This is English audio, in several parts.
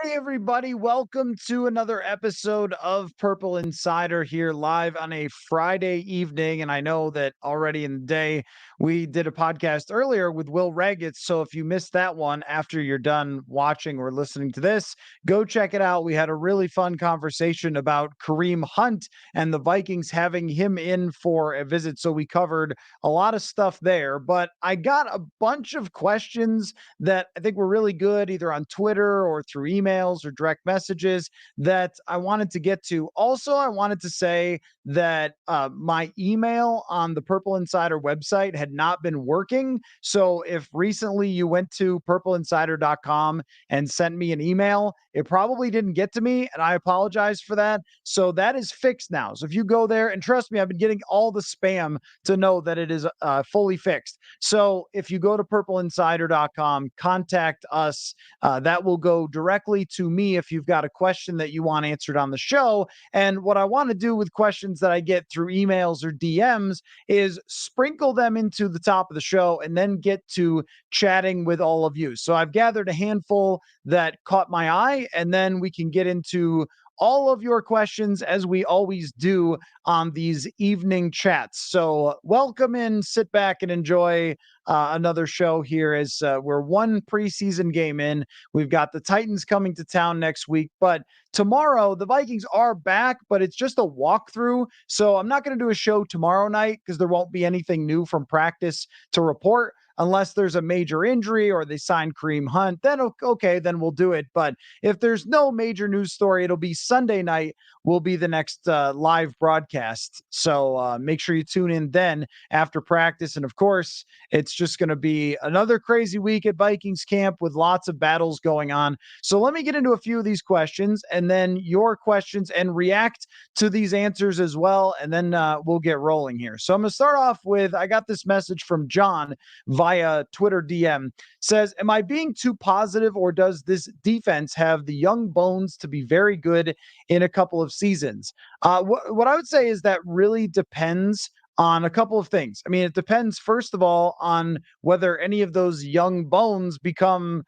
Hey, everybody. Welcome to another episode of Purple Insider here live on a Friday evening. And I know that already in the day, we did a podcast earlier with Will Raggett. So if you missed that one after you're done watching or listening to this, go check it out. We had a really fun conversation about Kareem Hunt and the Vikings having him in for a visit. So we covered a lot of stuff there. But I got a bunch of questions that I think were really good, either on Twitter or through emails or direct messages that I wanted to get to. Also, I wanted to say that my email on the Purple Insider website had not been working. So if recently you went to purpleinsider.com and sent me an email, it probably didn't get to me, and I apologize for that. So that is fixed now. So if you go there, and trust me, I've been getting all the spam to know that it is fully fixed. So if you go to purpleinsider.com, contact us. That will go directly to me if you've got a question that you want answered on the show. And what I want to do with questions that I get through emails or DMs is sprinkle them into the top of the show and then get to chatting with all of you. So I've gathered a handful that caught my eye, and then we can get into all of your questions as we always do on these evening chats. So welcome in, sit back and enjoy another show here as we're one preseason game in. We've got the Titans coming to town next week, but tomorrow the Vikings are back, but it's just a walkthrough. So I'm not going to do a show tomorrow night because there won't be anything new from practice to report. Unless there's a major injury or they sign Kareem Hunt, then okay, then we'll do it. But if there's no major news story, it'll be Sunday night will be the next live broadcast. So make sure you tune in then after practice. And of course, it's just going to be another crazy week at Vikings camp with lots of battles going on. So let me get into a few of these questions and then your questions and react to these answers as well. And then we'll get rolling here. So I'm going to start off with, I got this message from John via Twitter DM. Says, am I being too positive, or does this defense have the young bones to be very good in a couple of seasons? What I would say is that really depends on a couple of things. I mean, it depends, first of all, on whether any of those young bones become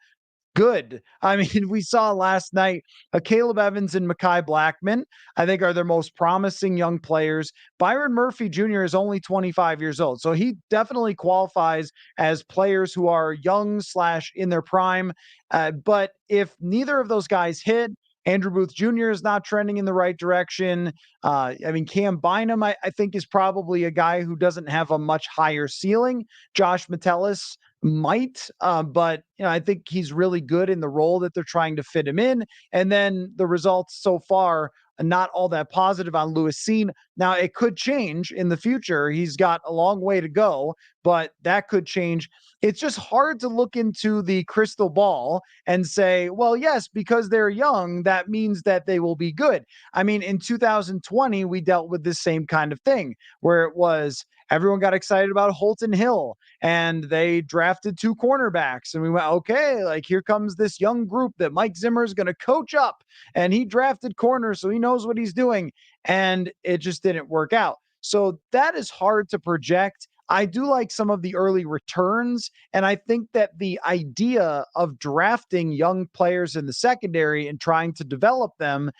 good. I mean, we saw last night Caleb Evans and Mekhi Blackman, I think, are their most promising young players. Byron Murphy Jr. is only 25 years old. So he definitely qualifies as players who are young slash in their prime. But if neither of those guys hit, Andrew Booth Jr. is not trending in the right direction. I mean, Cam Bynum, I think, is probably a guy who doesn't have a much higher ceiling. Josh Metellus might, but I think he's really good in the role that they're trying to fit him in. And then the results so far, not all that positive on Lewis Cine. Now it could change in the future. He's got a long way to go, but that could change. It's just hard to look into the crystal ball and say, well, yes, because they're young, that means that they will be good. I mean, in 2020, we dealt with this same kind of thing where it was everyone got excited about Holton Hill and they drafted two cornerbacks. And we went, okay, like here comes this young group that Mike Zimmer is going to coach up. And he drafted corners, so he knows what he's doing. And it just didn't work out. So that is hard to project. I do like some of the early returns. And I think that the idea of drafting young players in the secondary and trying to develop them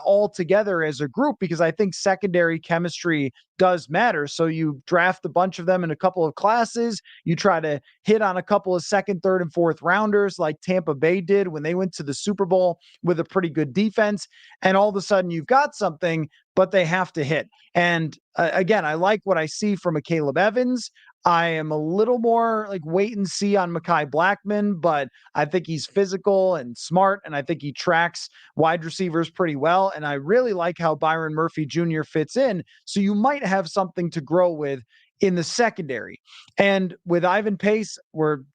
all together as a group, because I think secondary chemistry does matter. So you draft a bunch of them in a couple of classes. You try to hit on a couple of second, third, and fourth rounders like Tampa Bay did when they went to the Super Bowl with a pretty good defense. And all of a sudden you've got something, but they have to hit. And again, I like what I see from a Caleb Evans. I am a little more like wait and see on Mekhi Blackman, but I think he's physical and smart, and I think he tracks wide receivers pretty well. And I really like how Byron Murphy Jr. fits in. So you might have something to grow with in the secondary. And with Ivan Pace,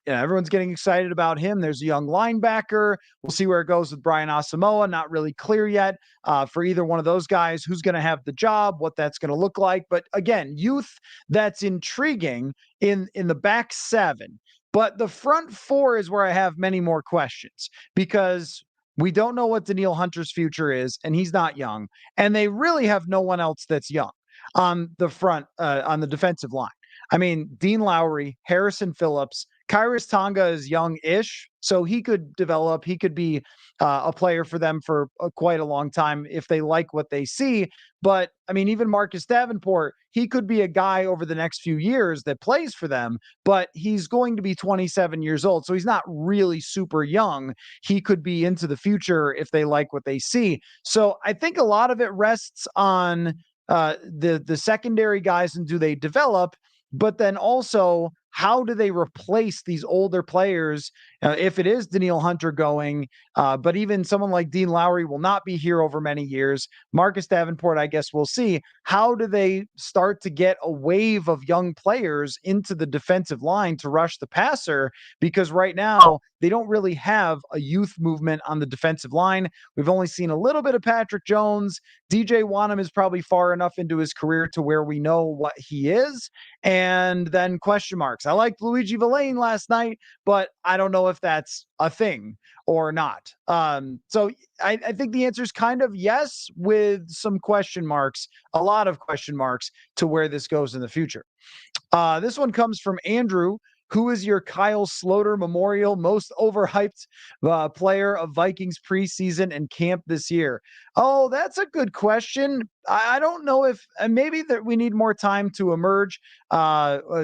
everyone's getting excited about him. There's a young linebacker. We'll see where it goes with Brian Asamoah. Not really clear yet for either one of those guys who's going to have the job, what that's going to look like. But again, youth that's intriguing in the back seven. But the front four is where I have many more questions, because we don't know what Danielle Hunter's future is, and he's not young. And they really have no one else that's young on the front, on the defensive line. I mean, Dean Lowry, Harrison Phillips, Kyrus Tonga is young-ish, so he could develop. He could be a player for them for quite a long time if they like what they see. But I mean, even Marcus Davenport, he could be a guy over the next few years that plays for them, but he's going to be 27 years old. So he's not really super young. He could be into the future if they like what they see. So I think a lot of it rests on the secondary guys and do they develop, but then also how do they replace these older players if it is Danielle Hunter going, but even someone like Dean Lowry will not be here over many years. Marcus Davenport, I guess we'll see. How do they start to get a wave of young players into the defensive line to rush the passer? Because right now they don't really have a youth movement on the defensive line. We've only seen a little bit of Patrick Jones. DJ Wanham is probably far enough into his career to where we know what he is. And then question marks. I liked Luigi Villain last night, but I don't know if that's a thing or not. So I think the answer is kind of yes, with some question marks, a lot of question marks to where this goes in the future. This one comes from Andrew. Who is your Kyle Sloter Memorial most overhyped player of Vikings preseason and camp this year? Oh, that's a good question. I don't know if maybe that we need more time to emerge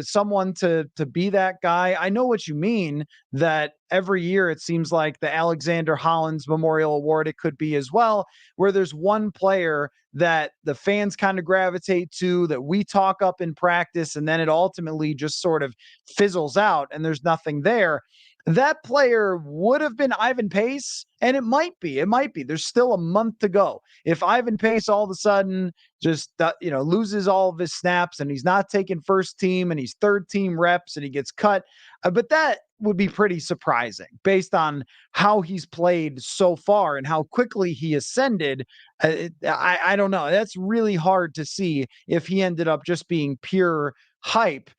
someone to be that guy. I know what you mean, that every year it seems like the Alexander Hollins Memorial Award, it could be as well, where there's one player that the fans kind of gravitate to, that we talk up in practice, and then it ultimately just sort of fizzles out and there's nothing there. That player would have been Ivan Pace, and it might be. It might be. There's still a month to go. If Ivan Pace all of a sudden just loses all of his snaps and he's not taking first team and he's third team reps and he gets cut, but that would be pretty surprising based on how he's played so far and how quickly he ascended. I don't know. That's really hard to see if he ended up just being pure hype.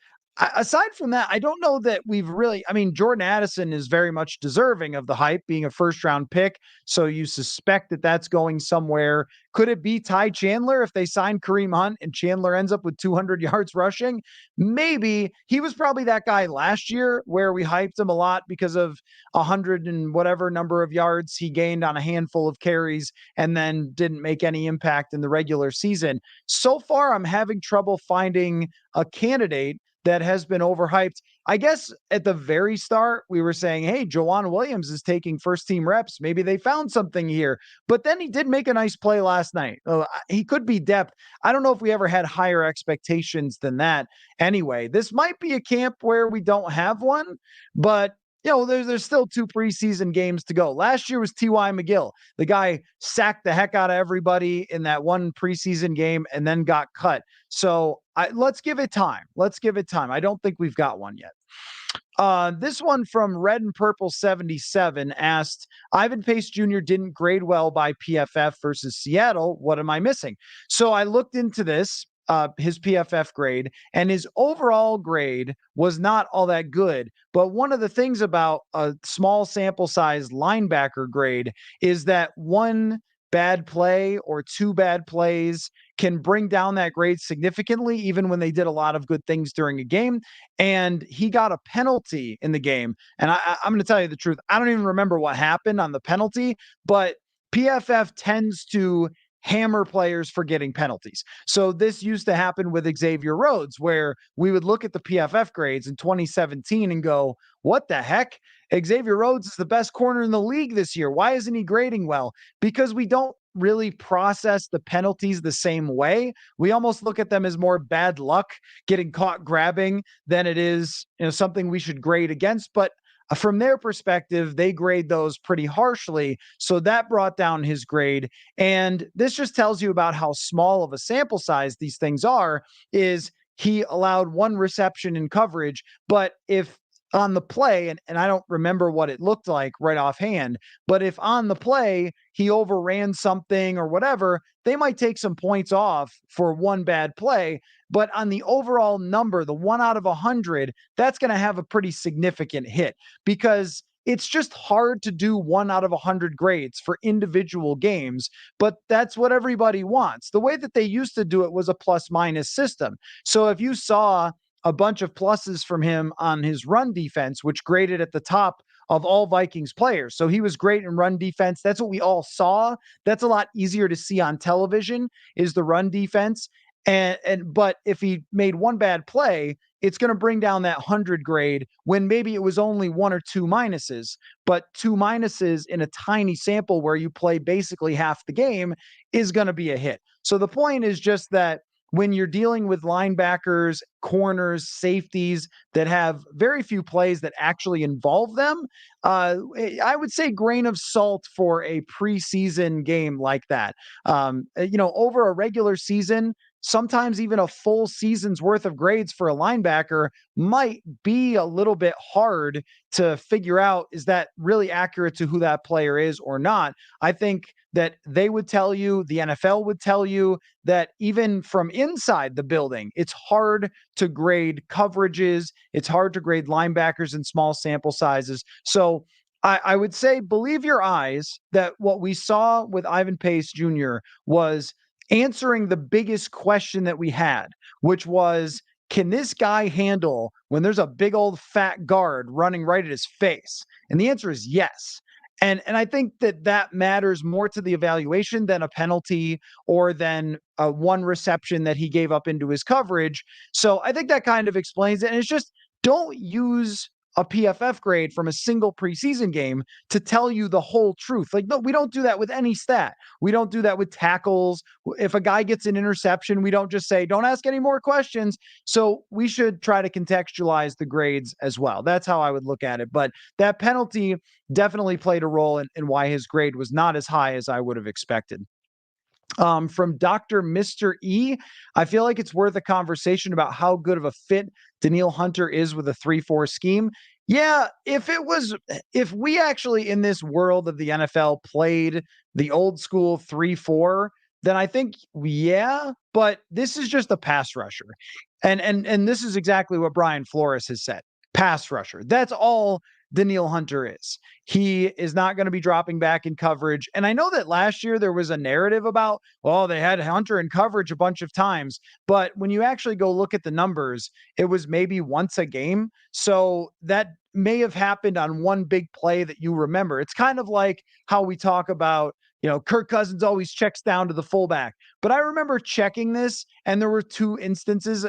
Aside from that, I don't know that we've really, I mean, Jordan Addison is very much deserving of the hype, being a first round pick. So you suspect that that's going somewhere. Could it be Ty Chandler if they sign Kareem Hunt and Chandler ends up with 200 yards rushing? Maybe. He was probably that guy last year where we hyped him a lot because of 100 and whatever number of yards he gained on a handful of carries and then didn't make any impact in the regular season. So far, I'm having trouble finding a candidate that has been overhyped. I guess at the very start, we were saying, hey, Joanne Williams is taking first team reps. Maybe they found something here. But then he did make a nice play last night. He could be depth. I don't know if we ever had higher expectations than that. Anyway, this might be a camp where we don't have one, but there's still 2 preseason games to go. Last year was T.Y. McGill. The guy sacked the heck out of everybody in that one preseason game and then got cut. So let's give it time. Let's give it time. I don't think we've got one yet. This one from Red and Purple 77 asked, Ivan Pace Jr. didn't grade well by PFF versus Seattle. What am I missing? So I looked into this. His PFF grade, and his overall grade was not all that good. But one of the things about a small sample size linebacker grade is that one bad play or 2 bad plays can bring down that grade significantly, even when they did a lot of good things during a game. And he got a penalty in the game. And I'm going to tell you the truth. I don't even remember what happened on the penalty, but PFF tends to hammer players for getting penalties. So this used to happen with Xavier Rhodes, where we would look at the PFF grades in 2017 and go, what the heck? Xavier Rhodes is the best corner in the league this year. Why isn't he grading well? Because we don't really process the penalties the same way. We almost look at them as more bad luck, getting caught grabbing, than it is something we should grade against. But from their perspective, they grade those pretty harshly. So that brought down his grade. And this just tells you about how small of a sample size these things are, is he allowed 1 reception in coverage. But if on the play, and I don't remember what it looked like right offhand, but if on the play he overran something or whatever, they might take some points off for 1 bad play. But on the overall number, the 1 out of 100, that's going to have a pretty significant hit, because it's just hard to do 1 out of 100 grades for individual games, but that's what everybody wants. The way that they used to do it was a plus minus system. So if you saw a bunch of pluses from him on his run defense, which graded at the top of all Vikings players. So he was great in run defense. That's what we all saw. That's a lot easier to see on television, is the run defense. But if he made one bad play, it's going to bring down that 100 grade when maybe it was only one or two minuses. But two minuses in a tiny sample where you play basically half the game is going to be a hit. So the point is just that when you're dealing with linebackers, corners, safeties that have very few plays that actually involve them, I would say grain of salt for a preseason game like that. Over a regular season, sometimes even a full season's worth of grades for a linebacker might be a little bit hard to figure out, is that really accurate to who that player is or not. I think that they would tell you, the NFL would tell you, that even from inside the building, it's hard to grade coverages. It's hard to grade linebackers in small sample sizes. So I would say, believe your eyes, that what we saw with Ivan Pace Jr. was answering the biggest question that we had, which was, can this guy handle when there's a big old fat guard running right at his face? And the answer is yes. And I think that matters more to the evaluation than a penalty or than one reception that he gave up into his coverage. So I think that kind of explains it. And it's just, don't use a PFF grade from a single preseason game to tell you the whole truth. Like, no, we don't do that with any stat. We don't do that with tackles. If a guy gets an interception, we don't just say, don't ask any more questions. So we should try to contextualize the grades as well. That's how I would look at it. But that penalty definitely played a role in why his grade was not as high as I would have expected. From Dr. Mr. E, I feel like it's worth a conversation about how good of a fit Danielle Hunter is with a 3-4 scheme. Yeah, if we actually in this world of the NFL played the old school 3-4, then I think, yeah, but this is just a pass rusher. And this is exactly what Brian Flores has said. Pass rusher. That's all Danielle Hunter is. He is not going to be dropping back in coverage. And I know that last year there was a narrative about, well, they had Hunter in coverage a bunch of times. But when you actually go look at the numbers, it was maybe once a game. So that may have happened on one big play that you remember. It's kind of like how we talk about, Kirk Cousins always checks down to the fullback. But I remember checking this, and there were two instances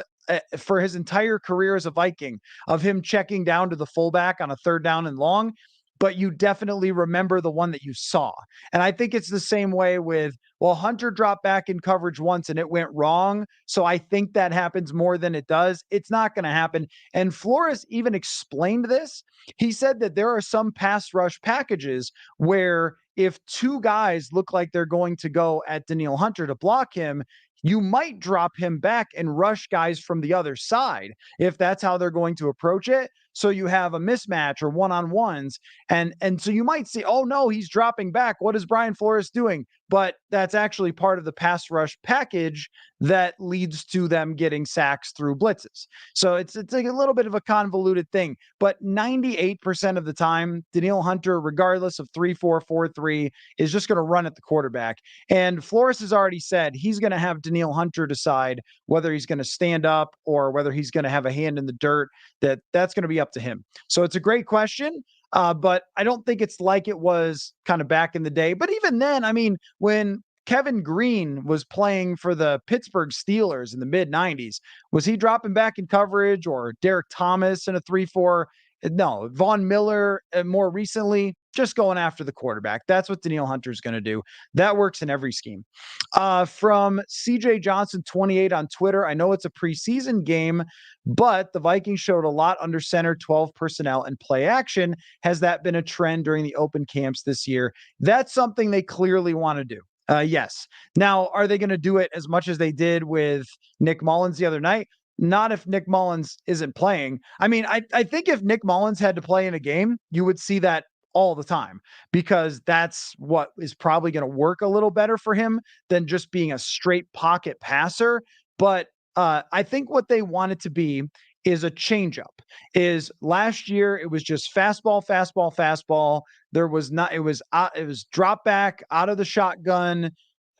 for his entire career as a Viking of him checking down to the fullback on a third down and long, but you definitely remember the one that you saw. And I think it's the same way with, well, Hunter dropped back in coverage once and it went wrong. So I think that happens more than it does. It's not going to happen. And Flores even explained this. He said that there are some pass rush packages where if two guys look like they're going to go at Danielle Hunter to block him, you might drop him back and rush guys from the other side if that's how they're going to approach it. So you have a mismatch or one-on-ones. And so you might see, oh no, he's dropping back. What is Brian Flores doing? But that's actually part of the pass rush package that leads to them getting sacks through blitzes. So it's like a little bit of a convoluted thing. But 98% of the time, Danielle Hunter, regardless of 3-4, 4-3, is just going to run at the quarterback. And Flores has already said he's going to have Danielle Hunter decide whether he's going to stand up or whether he's going to have a hand in the dirt. That's going to be up to him. So it's a great question. But I don't think it's like it was kind of back in the day. But even then, I mean, when Kevin Green was playing for the Pittsburgh Steelers in the mid 90s, was he dropping back in coverage, or Derek Thomas in a 3-4? No, Von Miller more recently, just going after the quarterback. That's what Danielle Hunter's going to do. That works in every scheme. From CJ Johnson 28 on Twitter, I know it's a preseason game, but the Vikings showed a lot under center, 12 personnel, and play action. Has that been a trend during the open camps this year? That's something they clearly want to do. Yes. Now, are they going to do it as much as they did with Nick Mullins the other night? Not if Nick Mullins isn't playing. I mean, I think if Nick Mullins had to play in a game, you would see that all the time, because that's what is probably going to work a little better for him than just being a straight pocket passer. But I think what they want it to be is a changeup. Is last year it was just fastball, fastball, fastball. There was not. It was drop back out of the shotgun,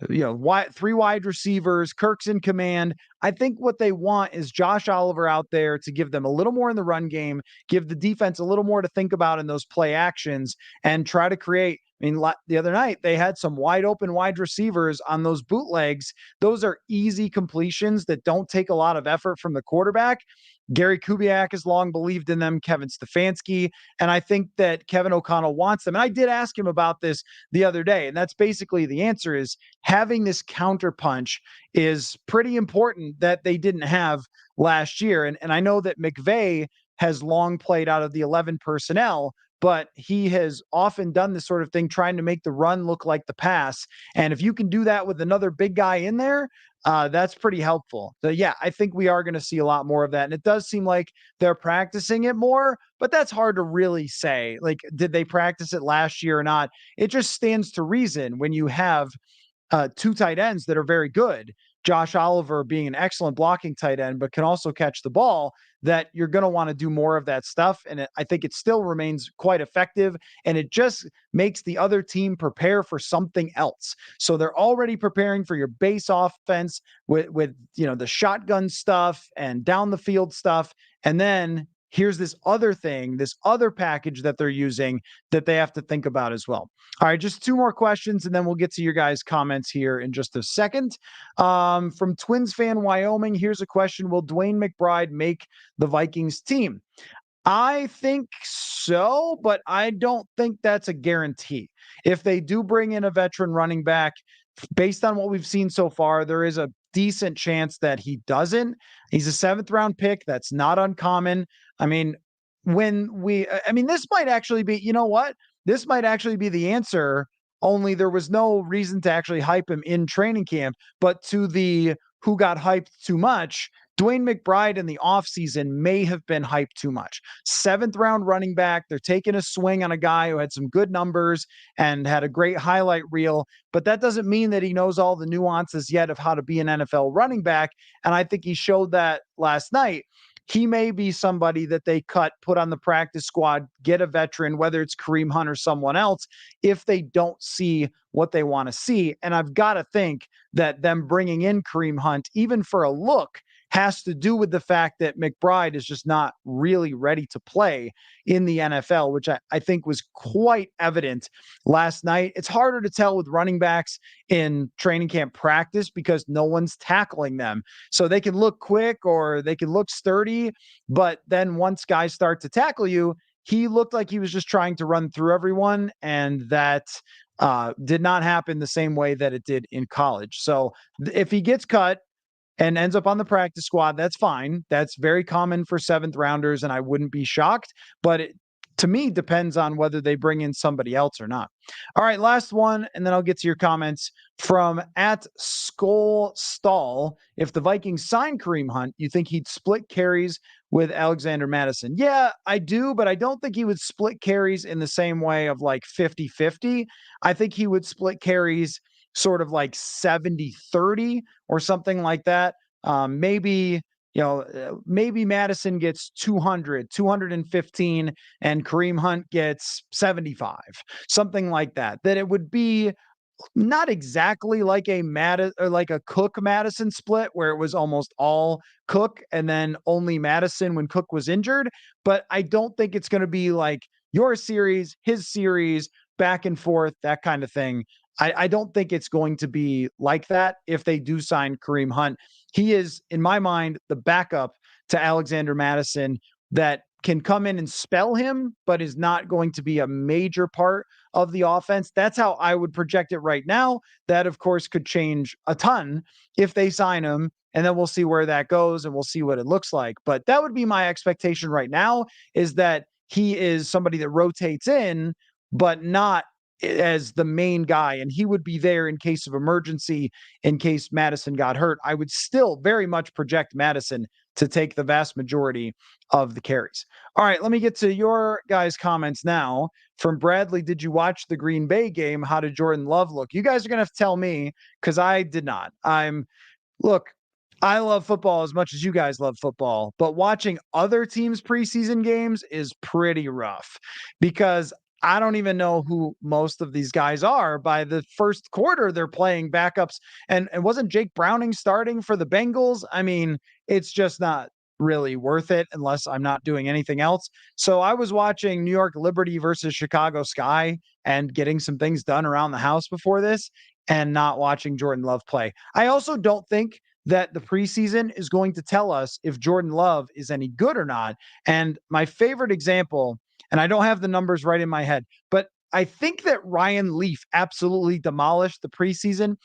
three wide receivers, Kirk's in command. I think what they want is Josh Oliver out there to give them a little more in the run game, give the defense a little more to think about in those play actions, and try to create. I mean, the other night they had some wide open wide receivers on those bootlegs. Those are easy completions that don't take a lot of effort from the quarterback. Gary Kubiak has long believed in them, Kevin Stefanski, and I think that Kevin O'Connell wants them. And I did ask him about this the other day, and that's basically the answer is having this counterpunch is pretty important that they didn't have last year. And I know that McVay has long played out of the 11 personnel, but he has often done this sort of thing, trying to make the run look like the pass. And if you can do that with another big guy in there, that's pretty helpful. So yeah, I think we are going to see a lot more of that. And it does seem like they're practicing it more, but that's hard to really say. Like, did they practice it last year or not? It just stands to reason when you have two tight ends that are very good. Josh Oliver being an excellent blocking tight end, but can also catch the ball, that you're going to want to do more of that stuff. And I think it still remains quite effective. And it just makes the other team prepare for something else. So they're already preparing for your base offense with the shotgun stuff and down the field stuff. And then here's this other thing, this other package that they're using that they have to think about as well. All right, just two more questions, and then we'll get to your guys' comments here in just a second. From Twins fan Wyoming, here's a question: will Dwayne McBride make the Vikings team? I think so, but I don't think that's a guarantee. If they do bring in a veteran running back, based on what we've seen so far, there is a decent chance that he doesn't. He's a seventh round pick. That's not uncommon. I mean, this might actually be, you know what? This might actually be the answer, only there was no reason to actually hype him in training camp. But to the who got hyped too much, Dwayne McBride in the offseason may have been hyped too much. Seventh round running back. They're taking a swing on a guy who had some good numbers and had a great highlight reel, but that doesn't mean that he knows all the nuances yet of how to be an NFL running back. And I think he showed that last night. He may be somebody that they put on the practice squad, get a veteran, whether it's Kareem Hunt or someone else, if they don't see what they want to see. And I've got to think that them bringing in Kareem Hunt, even for a look, has to do with the fact that McBride is just not really ready to play in the NFL, which I think was quite evident last night. It's harder to tell with running backs in training camp practice because no one's tackling them. So they can look quick or they can look sturdy, but then once guys start to tackle you, he looked like he was just trying to run through everyone, and that did not happen the same way that it did in college. So if he gets cut and ends up on the practice squad, that's fine. That's very common for seventh rounders, and I wouldn't be shocked. But it, to me, depends on whether they bring in somebody else or not. All right, last one, and then I'll get to your comments from @skol stall. If the Vikings sign Kareem Hunt, you think he'd split carries with Alexander Mattison? Yeah, I do, but I don't think he would split carries in the same way of like 50-50. I think he would split carries sort of like 70-30 or something like that. Maybe Mattison gets 215, and Kareem Hunt gets 75, something like that. That it would be not exactly like a Cook Madison split where it was almost all Cook and then only Madison when Cook was injured. But I don't think it's going to be like your series, his series, back and forth, that kind of thing. I don't think it's going to be like that if they do sign Kareem Hunt. He is, in my mind, the backup to Alexander Mattison that can come in and spell him, but is not going to be a major part of the offense. That's how I would project it right now. That, of course, could change a ton if they sign him, and then we'll see where that goes and we'll see what it looks like. But that would be my expectation right now, is that he is somebody that rotates in, but not as the main guy, and he would be there in case of emergency, in case Madison got hurt. I would still very much project Madison to take the vast majority of the carries. All right, let me get to your guys' comments now. From Bradley, did you watch the Green Bay game? How did Jordan Love look? You guys are going to have to tell me, because I did not. Look, I love football as much as you guys love football, but watching other teams' preseason games is pretty rough because I don't even know who most of these guys are. By the first quarter, they're playing backups. And wasn't Jake Browning starting for the Bengals? I mean, it's just not really worth it unless I'm not doing anything else. So I was watching New York Liberty versus Chicago Sky and getting some things done around the house before this and not watching Jordan Love play. I also don't think that the preseason is going to tell us if Jordan Love is any good or not. And my favorite example, and I don't have the numbers right in my head, but I think that Ryan Leaf absolutely demolished the preseason.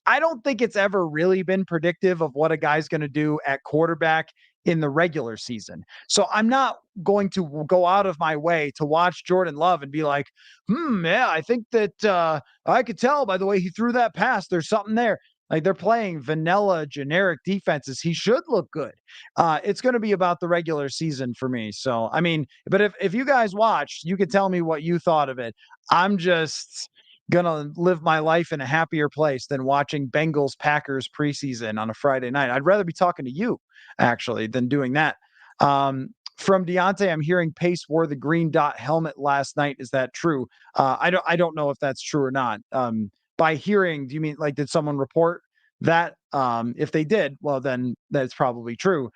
I don't think it's ever really been predictive of what a guy's going to do at quarterback in the regular season. So I'm not going to go out of my way to watch Jordan Love and be like, yeah, I think that I could tell by the way he threw that pass, there's something there. Like they're playing vanilla, generic defenses. He should look good. It's going to be about the regular season for me. So, I mean, but if you guys watched, you could tell me what you thought of it. I'm just gonna live my life in a happier place than watching Bengals Packers preseason on a Friday night. I'd rather be talking to you actually than doing that. From Deontay, I'm hearing Pace wore the green dot helmet last night. Is that true? I don't know if that's true or not. By hearing, do you mean like did someone report that? If they did, well then that's probably true.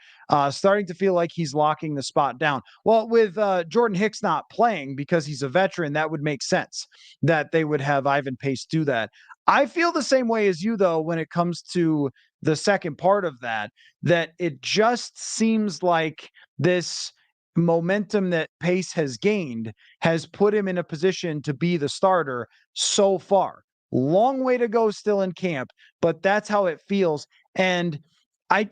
Starting to feel like he's locking the spot down. Well, with Jordan Hicks not playing because he's a veteran, that would make sense that they would have Ivan Pace do that. I feel the same way as you, though, when it comes to the second part of that, that it just seems like this momentum that Pace has gained has put him in a position to be the starter so far. Long way to go still in camp, but that's how it feels. And I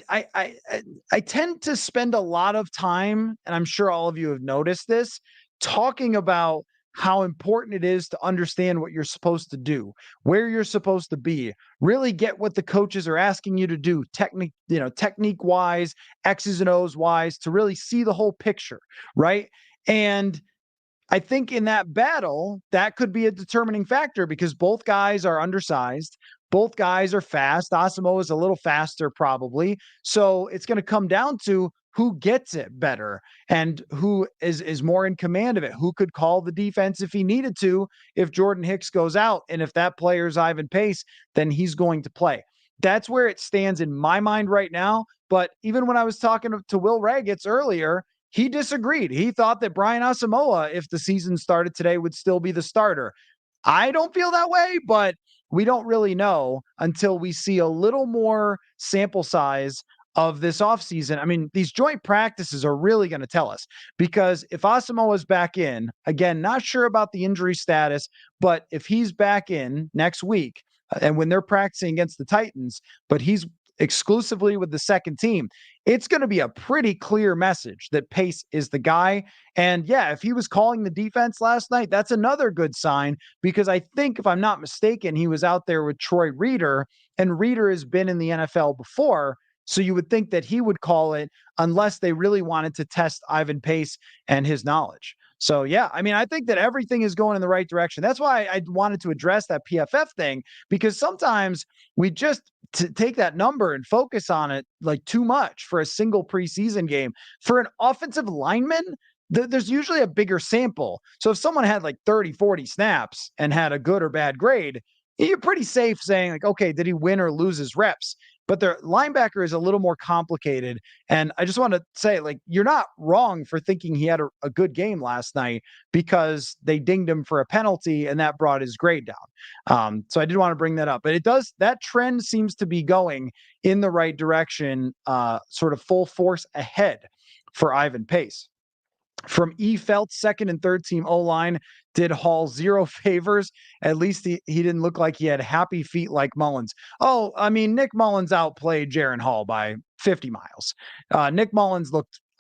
tend to spend a lot of time, and I'm sure all of you have noticed this, talking about how important it is to understand what you're supposed to do, where you're supposed to be, really get what the coaches are asking you to do, technique wise, X's and O's wise, to really see the whole picture, right? And I think in that battle, that could be a determining factor because both guys are undersized. Both guys are fast. Asimo is a little faster, probably. So it's going to come down to who gets it better and who is more in command of it. Who could call the defense if he needed to, if Jordan Hicks goes out. And if that player is Ivan Pace, then he's going to play. That's where it stands in my mind right now. But even when I was talking to Will Raggets earlier, he disagreed. He thought that Brian Asamoah, if the season started today, would still be the starter. I don't feel that way, but we don't really know until we see a little more sample size of this offseason. I mean, these joint practices are really going to tell us because if Asamoah is back in, again, not sure about the injury status, but if he's back in next week and when they're practicing against the Titans, but he's exclusively with the second team, it's going to be a pretty clear message that Pace is the guy. And yeah, if he was calling the defense last night, that's another good sign because I think, if I'm not mistaken, he was out there with Troy Reeder, and Reeder has been in the NFL before. So you would think that he would call it unless they really wanted to test Ivan Pace and his knowledge. So, yeah, I mean, I think that everything is going in the right direction. That's why I wanted to address that PFF thing, because sometimes we just take that number and focus on it like too much for a single preseason game. For an offensive lineman, there's usually a bigger sample. So if someone had like 30, 40 snaps and had a good or bad grade, you're pretty safe saying like, okay, did he win or lose his reps? But their linebacker is a little more complicated. And I just want to say, like, you're not wrong for thinking he had a good game last night because they dinged him for a penalty and that brought his grade down. So I did want to bring that up. But that trend seems to be going in the right direction, sort of full force ahead for Ivan Pace. From E. Felt, second and third team O-line did Hall zero favors. At least he didn't look like he had happy feet like Mullins. Oh, I mean, Nick Mullins outplayed Jaren Hall by 50 miles. Nick Mullins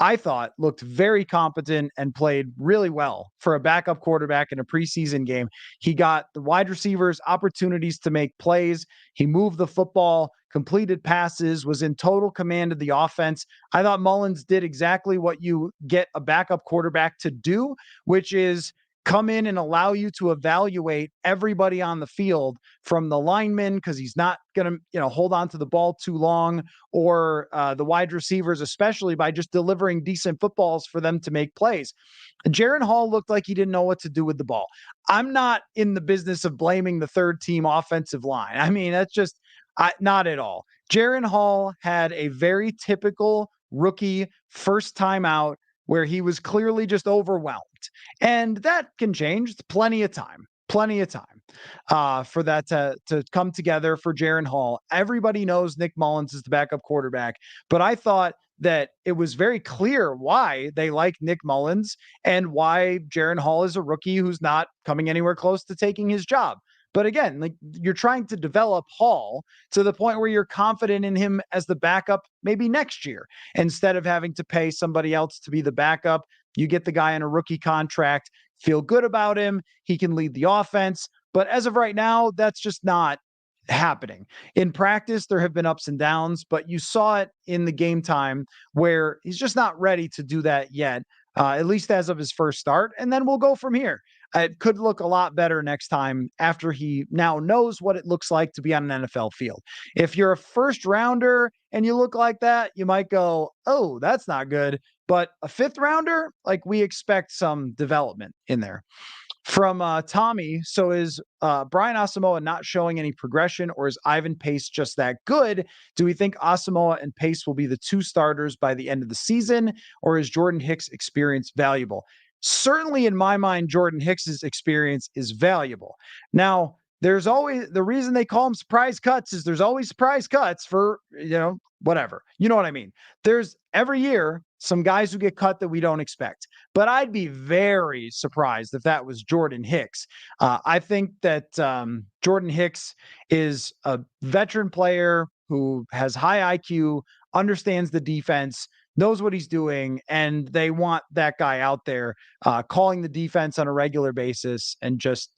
I thought, looked very competent and played really well for a backup quarterback in a preseason game. He got the wide receivers opportunities to make plays. He moved the football, completed passes, was in total command of the offense. I thought Mullins did exactly what you get a backup quarterback to do, which is come in and allow you to evaluate everybody on the field, from the lineman, because he's not going to, hold on to the ball too long, or the wide receivers, especially by just delivering decent footballs for them to make plays. Jaren Hall looked like he didn't know what to do with the ball. I'm not in the business of blaming the third team offensive line. I mean, that's just not at all. Jaren Hall had a very typical rookie first time out where he was clearly just overwhelmed. And that can change. Plenty of time for that to come together for Jaren Hall. Everybody knows Nick Mullins is the backup quarterback, but I thought that it was very clear why they like Nick Mullins and why Jaren Hall is a rookie who's not coming anywhere close to taking his job. But again, like, you're trying to develop Hall to the point where you're confident in him as the backup maybe next year. Instead of having to pay somebody else to be the backup, you get the guy in a rookie contract, feel good about him. He can lead the offense. But as of right now, that's just not happening. In practice, there have been ups and downs, but you saw it in the game time where he's just not ready to do that yet, at least as of his first start. And then we'll go from here. It could look a lot better next time after he now knows what it looks like to be on an NFL field. If you're a first rounder and you look like that, you might go, oh, that's not good. But a fifth rounder, like, we expect some development in there. From Tommy, so is Brian Asamoah not showing any progression, or is Ivan Pace just that good? Do we think Asamoah and Pace will be the two starters by the end of the season, or is Jordan Hicks' experience valuable? Certainly, in my mind, Jordan Hicks' experience is valuable. Now, there's always, the reason they call them surprise cuts is there's always surprise cuts for, whatever. You know what I mean? There's every year some guys who get cut that we don't expect. But I'd be very surprised if that was Jordan Hicks. I think that Jordan Hicks is a veteran player who has high IQ, understands the defense, knows what he's doing, and they want that guy out there calling the defense on a regular basis. And just,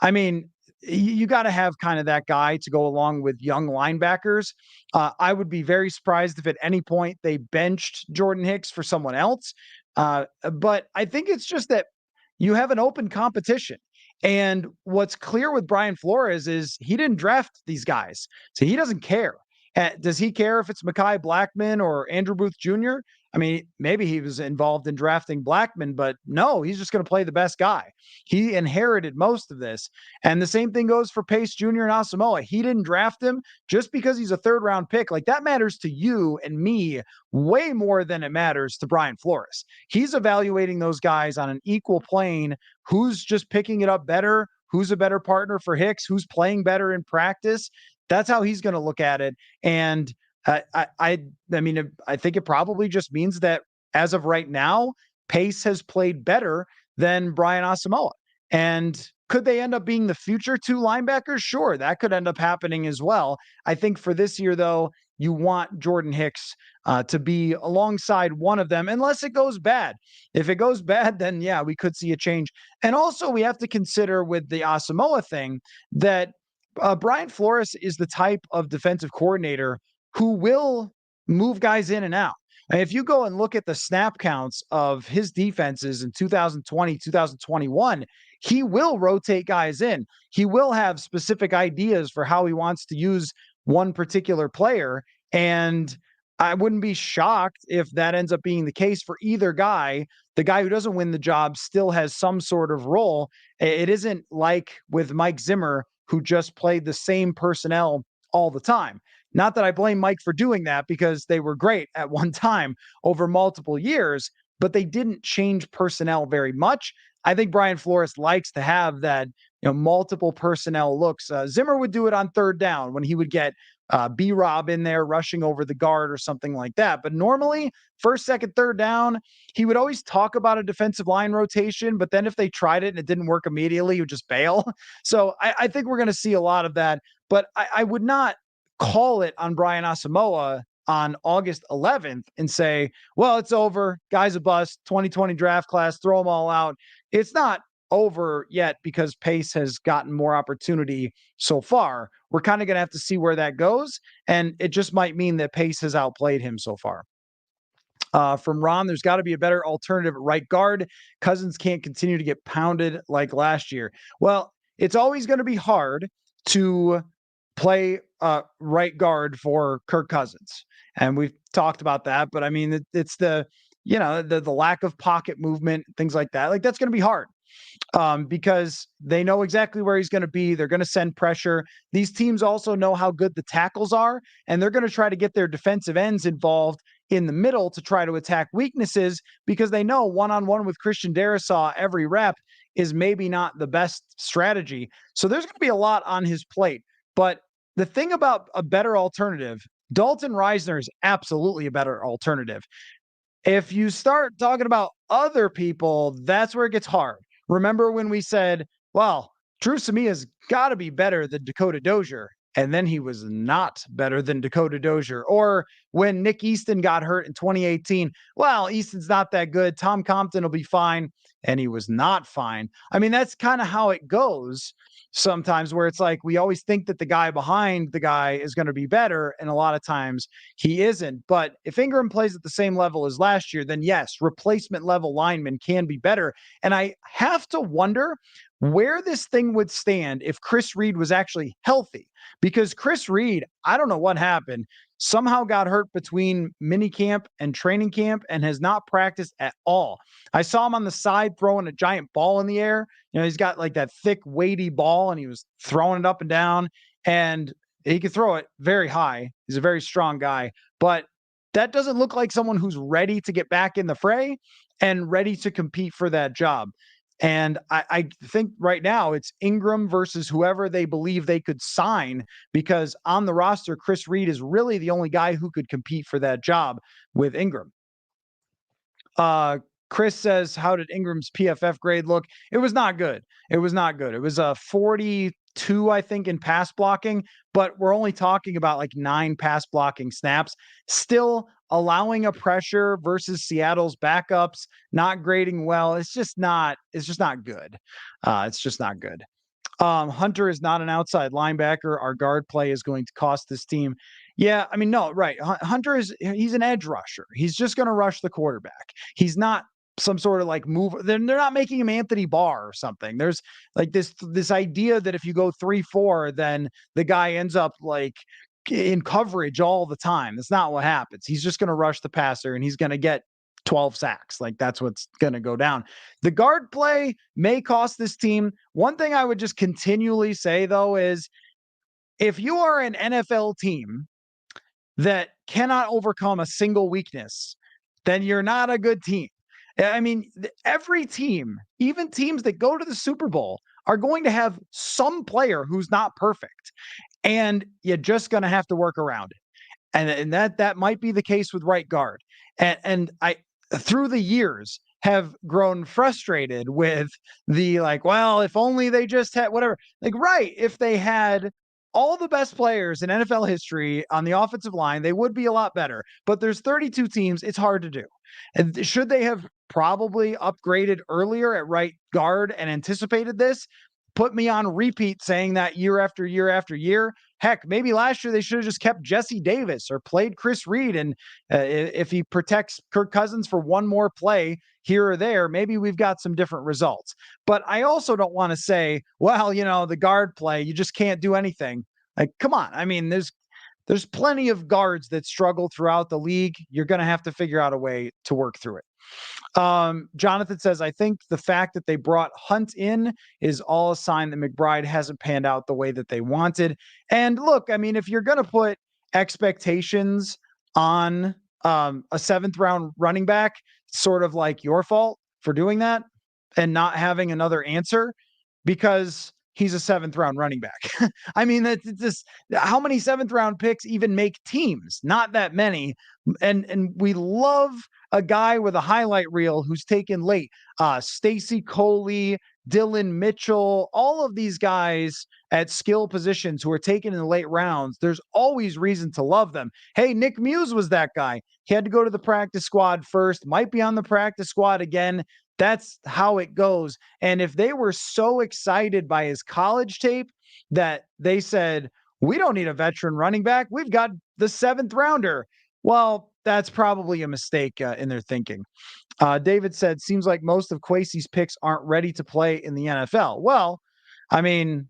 I mean, you got to have kind of that guy to go along with young linebackers. I would be very surprised if at any point they benched Jordan Hicks for someone else. But I think it's just that you have an open competition. And what's clear with Brian Flores is he didn't draft these guys, so he doesn't care. Does he care if it's Mekhi Blackman or Andrew Booth Jr.? I mean, maybe he was involved in drafting Blackman, but no, he's just going to play the best guy. He inherited most of this. And the same thing goes for Pace Jr. and Asamoah. He didn't draft him just because he's a third-round pick. Like, that matters to you and me way more than it matters to Brian Flores. He's evaluating those guys on an equal plane. Who's just picking it up better? Who's a better partner for Hicks? Who's playing better in practice? That's how he's going to look at it. And I mean, I think it probably just means that as of right now, Pace has played better than Brian Asamoah. And could they end up being the future two linebackers? Sure, that could end up happening as well. I think for this year, though, you want Jordan Hicks to be alongside one of them, unless it goes bad. If it goes bad, then yeah, we could see a change. And also, we have to consider with the Asamoah thing that Brian Flores is the type of defensive coordinator who will move guys in and out. And if you go and look at the snap counts of his defenses in 2020, 2021, he will rotate guys in. He will have specific ideas for how he wants to use one particular player. And I wouldn't be shocked if that ends up being the case for either guy. The guy who doesn't win the job still has some sort of role. It isn't like with Mike Zimmer, who just played the same personnel all the time. Not that I blame Mike for doing that, because they were great at one time over multiple years, but they didn't change personnel very much. I think Brian Flores likes to have that, multiple personnel looks. Zimmer would do it on third down when he would get B-Rob in there rushing over the guard or something like that. But normally, first, second, third down, he would always talk about a defensive line rotation, but then if they tried it and it didn't work immediately, he would just bail. So I think we're going to see a lot of that, but I would not call it on Brian Asamoah on August 11th and say, well, it's over. Guy's a bust, 2020 draft class, throw them all out. It's not over yet because Pace has gotten more opportunity so far. We're kind of going to have to see where that goes. And it just might mean that Pace has outplayed him so far. From Ron, there's got to be a better alternative at right guard. Cousins can't continue to get pounded like last year. Well, it's always going to be hard to play right guard for Kirk Cousins. And we've talked about that, but I mean, it's the lack of pocket movement, things like that. Like that's going to be hard because they know exactly where he's going to be. They're going to send pressure. These teams also know how good the tackles are, and they're going to try to get their defensive ends involved in the middle to try to attack weaknesses because they know one-on-one with Christian Darrisaw every rep is maybe not the best strategy. So there's going to be a lot on his plate. But the thing about a better alternative, Dalton Reisner is absolutely a better alternative. If you start talking about other people, that's where it gets hard. Remember when we said, well, Drew Samia's got to be better than Dakota Dozier. And then he was not better than Dakota Dozier. Or when Nick Easton got hurt in 2018, well, Easton's not that good. Tom Compton will be fine. And he was not fine. I mean, that's kind of how it goes sometimes, where it's like we always think that the guy behind the guy is going to be better. And a lot of times he isn't. But if Ingram plays at the same level as last year, then yes, replacement level linemen can be better. And I have to wonder where this thing would stand if Chris Reed was actually healthy. Because Chris Reed, I don't know what happened, somehow got hurt between minicamp and training camp and has not practiced at all. I saw him on the side throwing a giant ball in the air. You know, he's got like that thick, weighty ball, and he was throwing it up and down, and he could throw it very high. He's a very strong guy, but that doesn't look like someone who's ready to get back in the fray and ready to compete for that job. And I think right now it's Ingram versus whoever they believe they could sign, because on the roster, Chris Reed is really the only guy who could compete for that job with Ingram. Chris says, how did Ingram's PFF grade look? It was not good. It was not good. It was a 42, I think, in pass blocking, but we're only talking about like 9 pass blocking snaps. Still allowing a pressure versus Seattle's backups, not grading well. It's just not good. It's just not good. Hunter is not an outside linebacker. Our guard play is going to cost this team. Yeah, I mean, no, right. Hunter he's an edge rusher. He's just going to rush the quarterback. He's not some sort of like move. They're not making him Anthony Barr or something. There's like this idea that if you go 3-4, then the guy ends up like in coverage all the time. That's not what happens. He's just going to rush the passer and he's going to get 12 sacks. Like that's what's going to go down. The guard play may cost this team. One thing I would just continually say though is if you are an NFL team that cannot overcome a single weakness, then you're not a good team. I mean, every team, even teams that go to the Super Bowl, are going to have some player who's not perfect. And you're just going to have to work around it. And that might be the case with right guard. And I, through the years, have grown frustrated with the like, well, if only they just had whatever. Like, right, if they had all the best players in NFL history on the offensive line, they would be a lot better. But there's 32 teams. It's hard to do. And should they have probably upgraded earlier at right guard and anticipated this? Put me on repeat saying that year after year after year. Heck, maybe last year they should have just kept Jesse Davis or played Chris Reed. And if he protects Kirk Cousins for one more play here or there, maybe we've got some different results. But I also don't want to say, well, you know, the guard play, you just can't do anything. Like, come on. I mean, there's plenty of guards that struggle throughout the league. You're going to have to figure out a way to work through it. Jonathan says, I think the fact that they brought Hunt in is all a sign that McBride hasn't panned out the way that they wanted. And look, I mean, if you're going to put expectations on a 7th round running back, sort of like your fault for doing that and not having another answer because he's a 7th round running back. I mean, that's just how many 7th round picks even make teams? Not that many. And we love a guy with a highlight reel who's taken late. Stacy Coley, Dylan Mitchell, all of these guys at skill positions who are taken in the late rounds. There's always reason to love them. Hey, Nick Muse was that guy. He had to go to the practice squad first, might be on the practice squad again. That's how it goes. And if they were so excited by his college tape that they said, we don't need a veteran running back, we've got the 7th rounder. Well, that's probably a mistake in their thinking. David said, seems like most of Kwesi's picks aren't ready to play in the NFL. Well, I mean,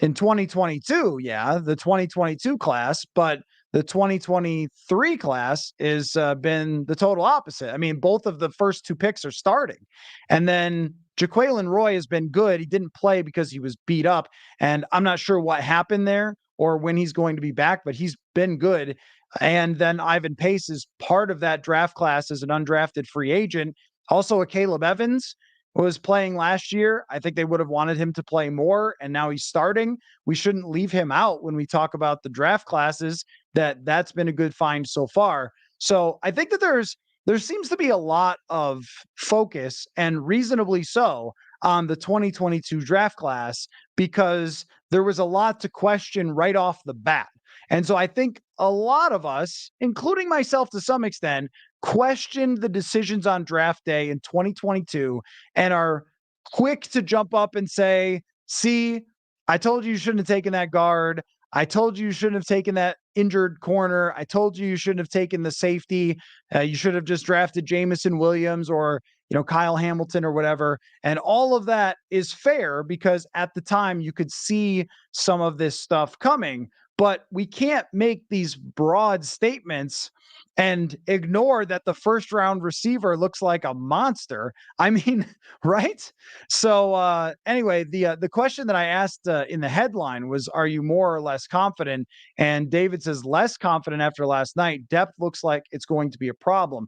in 2022, yeah, the 2022 class, but the 2023 class is been the total opposite. I mean, both of the first two picks are starting. And then Jaquelin Roy has been good. He didn't play because he was beat up. And I'm not sure what happened there or when he's going to be back, but he's been good. And then Ivan Pace is part of that draft class as an undrafted free agent. Also, a Caleb Evans was playing last year. I think they would have wanted him to play more, and now he's starting. We shouldn't leave him out when we talk about the draft classes. That's been a good find so far. So I think that there seems to be a lot of focus, and reasonably so, on the 2022 draft class because there was a lot to question right off the bat. And so I think a lot of us, including myself to some extent, questioned the decisions on draft day in 2022 and are quick to jump up and say, see, I told you shouldn't have taken that guard. I told you shouldn't have taken that injured corner. I told you shouldn't have taken the safety. You should have just drafted Jamison Williams or, Kyle Hamilton or whatever. And all of that is fair because at the time you could see some of this stuff coming, but we can't make these broad statements and ignore that the first round receiver looks like a monster. I mean, right? So anyway, the question that I asked in the headline was, are you more or less confident? And David says less confident after last night. Depth looks like it's going to be a problem.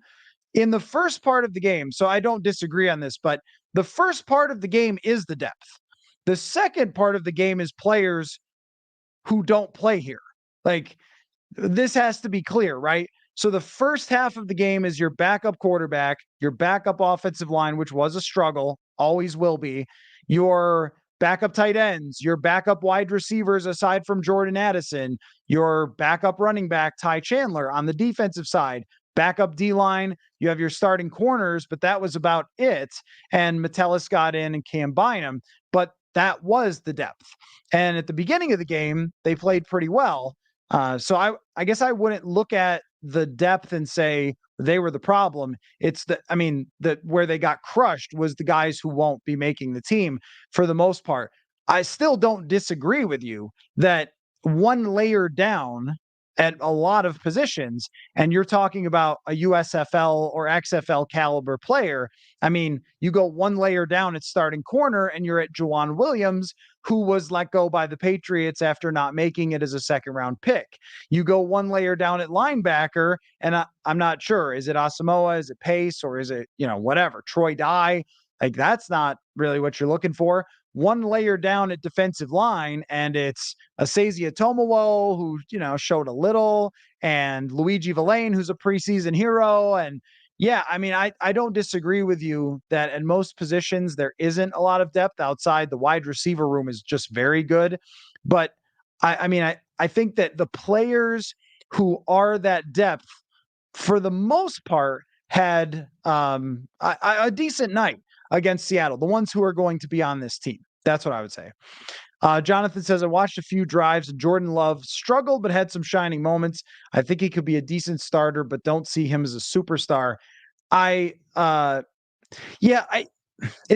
In the first part of the game, so I don't disagree on this, but the first part of the game is the depth. The second part of the game is players who don't play here. Like, this has to be clear, right? So the first half of the game is your backup quarterback, your backup offensive line, which was a struggle, always will be, your backup tight ends, your backup wide receivers aside from Jordan Addison, your backup running back, Ty Chandler on the defensive side, backup D-line, you have your starting corners, but that was about it. And Metellus got in and Cam Bynum, but that was the depth. And at the beginning of the game, they played pretty well. So I guess I wouldn't look at the depth and say they were the problem. It's where they got crushed was the guys who won't be making the team for the most part. I still don't disagree with you that one layer down at a lot of positions, and you're talking about a USFL or XFL caliber player. I mean, you go one layer down at starting corner and you're at Juwan Williams, who was let go by the Patriots after not making it as a second round pick. You go one layer down at linebacker, and I'm not sure. Is it Asamoah? Is it Pace? Or is it, whatever, Troy Dye? Like, that's not really what you're looking for. One layer down at defensive line, and it's Asazia Tomowo, who, showed a little, and Luigi Villain, who's a preseason hero. And yeah, I mean, I don't disagree with you that at most positions there isn't a lot of depth outside. The wide receiver room is just very good. But I think that the players who are that depth, for the most part, had a decent night against Seattle, the ones who are going to be on this team. That's what I would say. Jonathan says, I watched a few drives and Jordan Love struggled, but had some shining moments. I think he could be a decent starter, but don't see him as a superstar. It's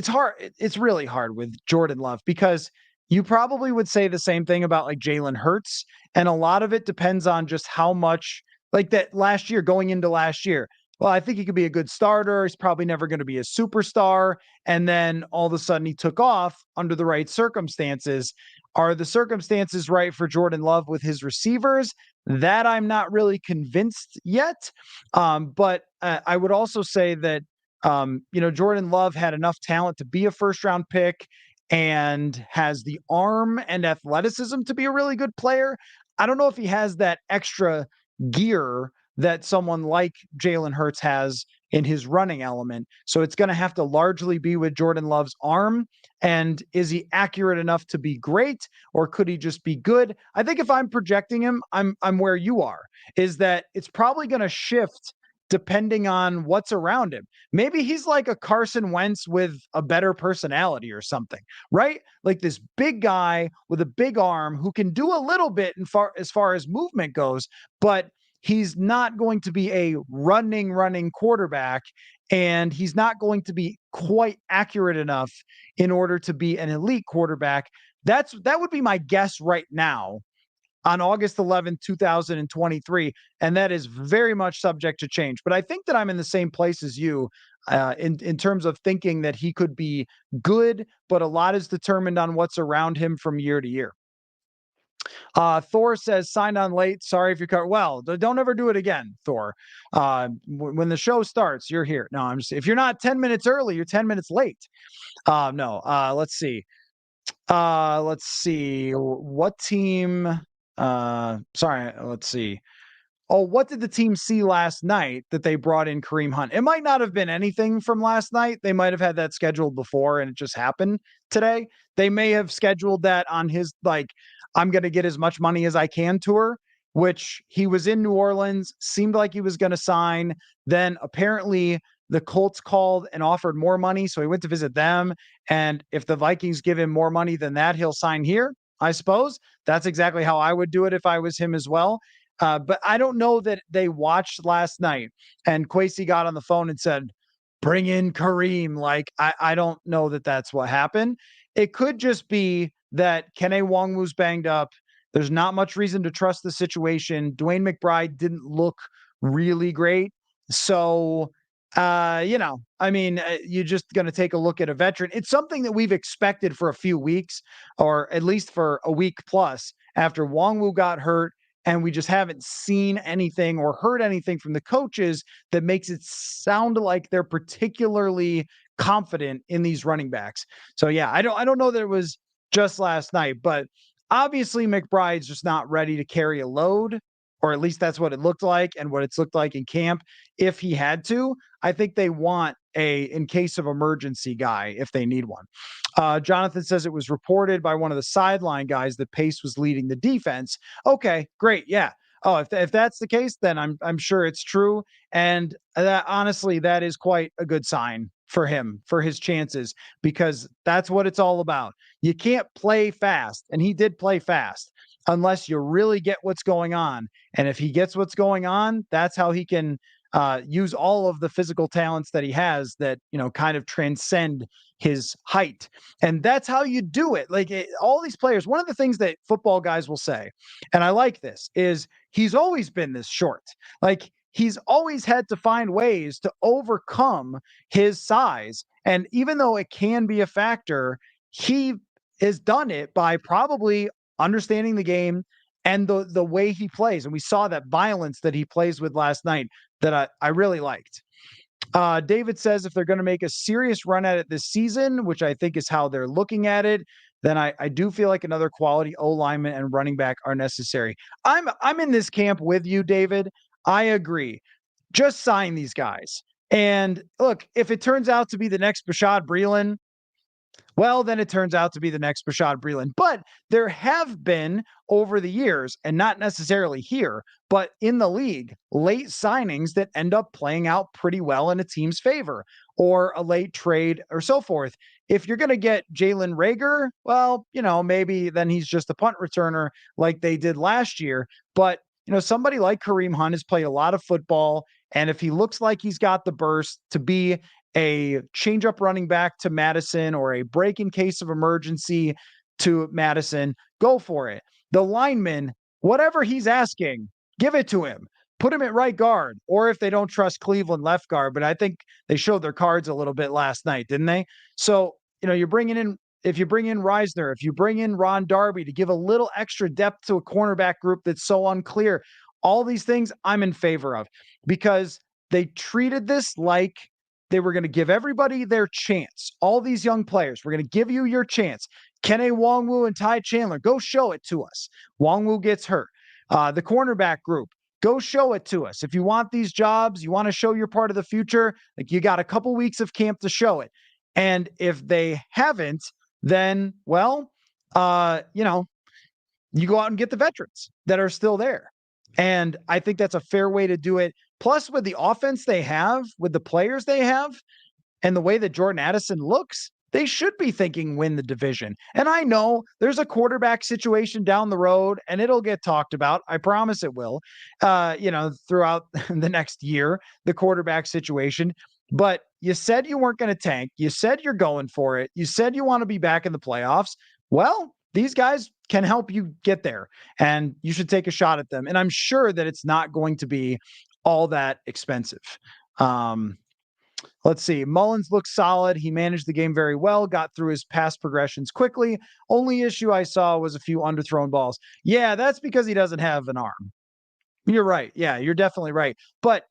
hard. It's really hard with Jordan Love because you probably would say the same thing about like Jalen Hurts. And a lot of it depends on just how much, like that last year, going into last year. Well, I think he could be a good starter. He's probably never going to be a superstar. And then all of a sudden he took off under the right circumstances. Are the circumstances right for Jordan Love with his receivers? That I'm not really convinced yet. But I would also say that Jordan Love had enough talent to be a first round pick and has the arm and athleticism to be a really good player. I don't know if he has that extra gear that someone like Jalen Hurts has in his running element. So it's going to have to largely be with Jordan Love's arm. And is he accurate enough to be great, or could he just be good? I think if I'm projecting him, I'm where you are, is that it's probably going to shift depending on what's around him. Maybe he's like a Carson Wentz with a better personality or something, right? Like this big guy with a big arm who can do a little bit as far as movement goes, but he's not going to be a running quarterback, and he's not going to be quite accurate enough in order to be an elite quarterback. That would be my guess right now on August 11th, 2023. And that is very much subject to change. But I think that I'm in the same place as you in terms of thinking that he could be good, but a lot is determined on what's around him from year to year. Thor says, signed on late. Sorry if you're cut. Well, don't ever do it again, Thor. When the show starts, you're here. No, I'm just, if you're not 10 minutes early, you're 10 minutes late. No, let's see. What team? Sorry, let's see. Oh, what did the team see last night that they brought in Kareem Hunt? It might not have been anything from last night. They might have had that scheduled before and it just happened today. They may have scheduled that on his, I'm going to get as much money as I can tour, which he was in New Orleans, seemed like he was going to sign. Then apparently the Colts called and offered more money. So he went to visit them. And if the Vikings give him more money than that, he'll sign here, I suppose. That's exactly how I would do it if I was him as well. But I don't know that they watched last night and Kwesi got on the phone and said, bring in Kareem. I don't know that that's what happened. It could just be that Kene Nwangwu's banged up. There's not much reason to trust the situation. Dwayne McBride didn't look really great. So, you're just going to take a look at a veteran. It's something that we've expected for a few weeks, or at least for a week plus after Nwangwu got hurt. And we just haven't seen anything or heard anything from the coaches that makes it sound like they're particularly confident in these running backs. So yeah, I don't know that it was just last night, but obviously McBride's just not ready to carry a load, or at least that's what it looked like and what it's looked like in camp. If he had to, I think they want a in case of emergency guy if they need one. Jonathan says it was reported by one of the sideline guys that Pace was leading the defense. Okay, great. Yeah. Oh, if that's the case, then I'm sure it's true. And that honestly, that is quite a good sign for him, for his chances, because that's what it's all about. You can't play fast, and he did play fast, unless you really get what's going on. And if he gets what's going on, that's how he can use all of the physical talents that he has that, kind of transcend his height. And that's how you do it. All these players, one of the things that football guys will say, and I like this, is he's always been this short. He's always had to find ways to overcome his size. And even though it can be a factor, he has done it by probably understanding the game and the way he plays. And we saw that violence that he plays with last night that I really liked. David says if they're going to make a serious run at it this season, which I think is how they're looking at it, then I do feel like another quality O-lineman and running back are necessary. I'm in this camp with you, David. I agree. Just sign these guys. And look, if it turns out to be the next Bashaud Breeland, well, then it turns out to be the next Bashaud Breeland. But there have been over the years, and not necessarily here, but in the league, late signings that end up playing out pretty well in a team's favor, or a late trade or so forth. If you're going to get Jalen Reagor, well, maybe then he's just a punt returner like they did last year. But, somebody like Kareem Hunt has played a lot of football. And if he looks like he's got the burst to be a change-up running back to Madison or a break in case of emergency to Madison, go for it. The lineman, whatever he's asking, give it to him. Put him at right guard, or if they don't trust Cleveland, left guard. But I think they showed their cards a little bit last night, didn't they? So, you're bringing in, if you bring in Reisner, if you bring in Ron Darby to give a little extra depth to a cornerback group that's so unclear, all these things I'm in favor of, because they treated this like they were going to give everybody their chance. All these young players, we're going to give you your chance. Kene Nwangwu and Ty Chandler, go show it to us. Nwangwu gets hurt. The cornerback group, go show it to us. If you want these jobs, you want to show you're part of the future, you got a couple weeks of camp to show it. And if they haven't, then, well, you go out and get the veterans that are still there. And I think that's a fair way to do it. Plus, with the offense they have, with the players they have, and the way that Jordan Addison looks, they should be thinking win the division. And I know there's a quarterback situation down the road and it'll get talked about. I promise it will, throughout the next year, the quarterback situation. But you said you weren't going to tank. You said you're going for it. You said you want to be back in the playoffs. Well, these guys can help you get there and you should take a shot at them. And I'm sure that it's not going to be all that expensive. Let's see. Mullins looks solid. He managed the game very well, got through his pass progressions quickly. Only issue I saw was a few underthrown balls. Yeah, that's because he doesn't have an arm. You're right. Yeah, you're definitely right. But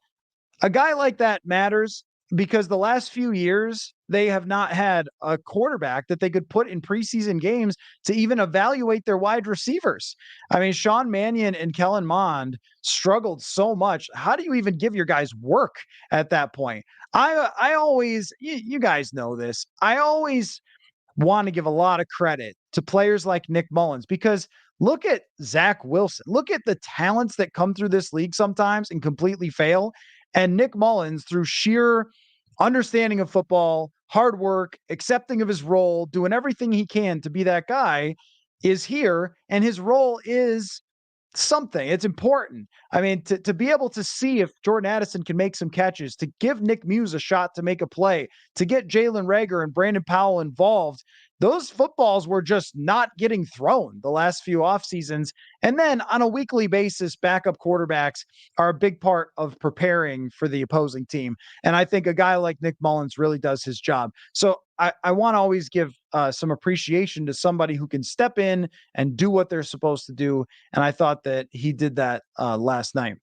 a guy like that matters because the last few years, they have not had a quarterback that they could put in preseason games to even evaluate their wide receivers. I mean, Sean Mannion and Kellen Mond struggled so much. How do you even give your guys work at that point? I always, you guys know this. I always want to give a lot of credit to players like Nick Mullins because look at Zach Wilson. Look at the talents that come through this league sometimes and completely fail. And Nick Mullins, through sheer understanding of football, hard work, accepting of his role, doing everything he can to be that guy, is here. And his role is something. It's important. I mean, to be able to see if Jordan Addison can make some catches, to give Nick Muse a shot to make a play, to get Jalen Reagor and Brandon Powell involved, those footballs were just not getting thrown the last few off seasons. And then on a weekly basis, backup quarterbacks are a big part of preparing for the opposing team. And I think a guy like Nick Mullins really does his job. So I want to always give some appreciation to somebody who can step in and do what they're supposed to do. And I thought that he did that last night.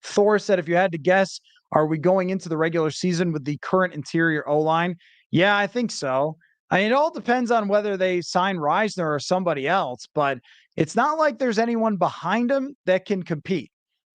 Thor said, if you had to guess, are we going into the regular season with the current interior O-line? Yeah, I think so. I mean, it all depends on whether they sign Reisner or somebody else, but it's not like there's anyone behind him that can compete.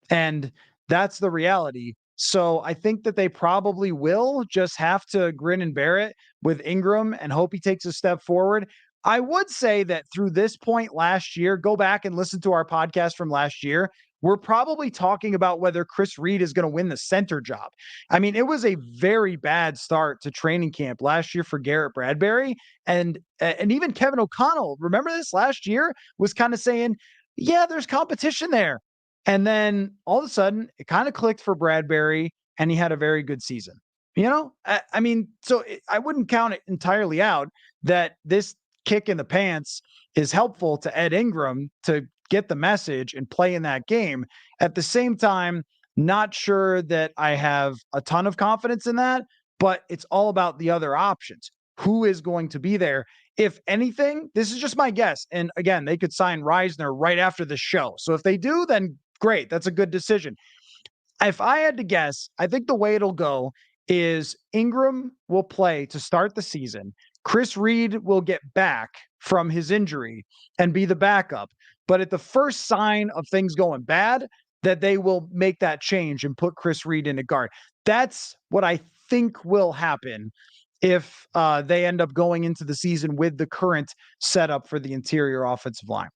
And that's the reality. So I think that they probably will just have to grin and bear it with Ingram and hope he takes a step forward. I would say that through this point last year, go back and listen to our podcast from last year. We're probably talking about whether Chris Reed is going to win the center job. I mean, it was a very bad start to training camp last year for Garrett Bradbury and even Kevin O'Connell. Remember this last year was kind of saying, yeah, there's competition there. And then all of a sudden, it kind of clicked for Bradbury, and he had a very good season. I mean, so I wouldn't count it entirely out that this kick in the pants is helpful to Ed Ingram to get the message and play in that game. At the same time, not sure that I have a ton of confidence in that, but it's all about the other options. Who is going to be there? If anything, this is just my guess. And again, they could sign Reisner right after the show. So if they do, then great. That's a good decision. If I had to guess, I think the way it'll go is Ingram will play to start the season. Chris Reed will get back from his injury and be the backup. But at the first sign of things going bad, that they will make that change and put Chris Reed in a guard. That's what I think will happen if they end up going into the season with the current setup for the interior offensive line.